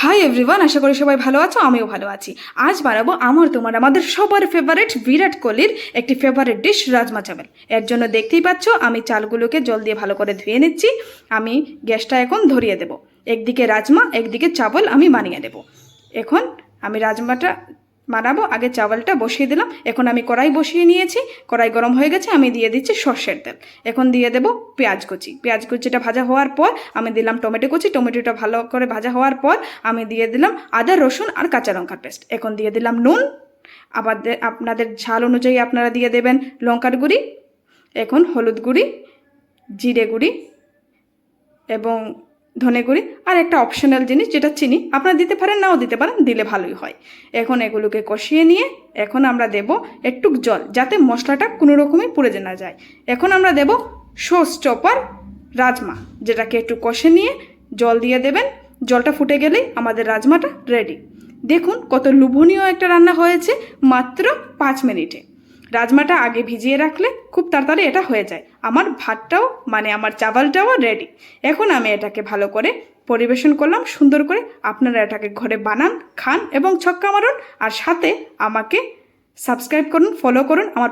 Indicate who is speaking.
Speaker 1: Hi everyone, আশা করি সবাই ভালো আছো, আমিও ভালো আছি। আজ বানাবো আমাদের সবার ফেভারিট বিরাট কোহলির একটি ফেভারিট ডিশ, রাজমা চাওয়াল। এর জন্য দেখতেই পাচ্ছ আমি চালগুলোকে জল দিয়ে ভালো করে ধুয়ে নিচ্ছি। আমি গ্যাসটা এখন ধরিয়ে দেব। একদিকে রাজমা, একদিকে চাওয়াল আমি বানিয়ে দেব। এখন আমি রাজমাটা বানাবো, আগে চাওয়ালটা বসিয়ে দিলাম। এখন আমি কড়াই বসিয়ে নিয়েছি, কড়াই গরম হয়ে গেছে, আমি দিয়ে দিচ্ছি সর্ষের তেল। এখন দিয়ে দেব পেঁয়াজ কুচি। পেঁয়াজ কুচিটা ভাজা হওয়ার পর আমি দিলাম টমেটো কুচি। টমেটোটা ভালো করে ভাজা হওয়ার পর আমি দিয়ে দিলাম আদা, রসুন আর কাঁচা লঙ্কার পেস্ট। এখন দিয়ে দিলাম নুন। আবার আপনাদের ঝাল অনুযায়ী আপনারা দিয়ে দেবেন লঙ্কার গুঁড়ি। এখন হলুদ গুঁড়ি, জিরে গুঁড়ি এবং ধনে গুঁড়ি, আর একটা অপশনাল জিনিস যেটা চিনি, আপনারা দিতে পারেন নাও দিতে পারেন, দিলে ভালোই হয়। এখন এগুলোকে কষিয়ে নিয়ে এখন আমরা দেব একটু জল, যাতে মশলাটা কোনো রকমই পুড়ে না যায়। এখন আমরা দেব শো স্টপার রাজমা, যেটাকে একটু কষে নিয়ে জল দিয়ে দেবেন। জলটা ফুটে গেলেই আমাদের রাজমাটা রেডি। দেখুন কত লোভনীয় একটা রান্না হয়েছে মাত্র 5 মিনিটে। রাজমাটা আগে ভিজিয়ে রাখলে খুব তাড়াতাড়ি এটা হয়ে যায়। আমার ভাতটাও আমার চাওয়ালটাও রেডি। এখন আমি এটাকে ভালো করে পরিবেশন করলাম সুন্দর করে। আপনারা এটাকে ঘরে বানান, খান এবং ছক্কা মারুন। আর সাথে আমাকে সাবস্ক্রাইব করুন, ফলো করুন আমার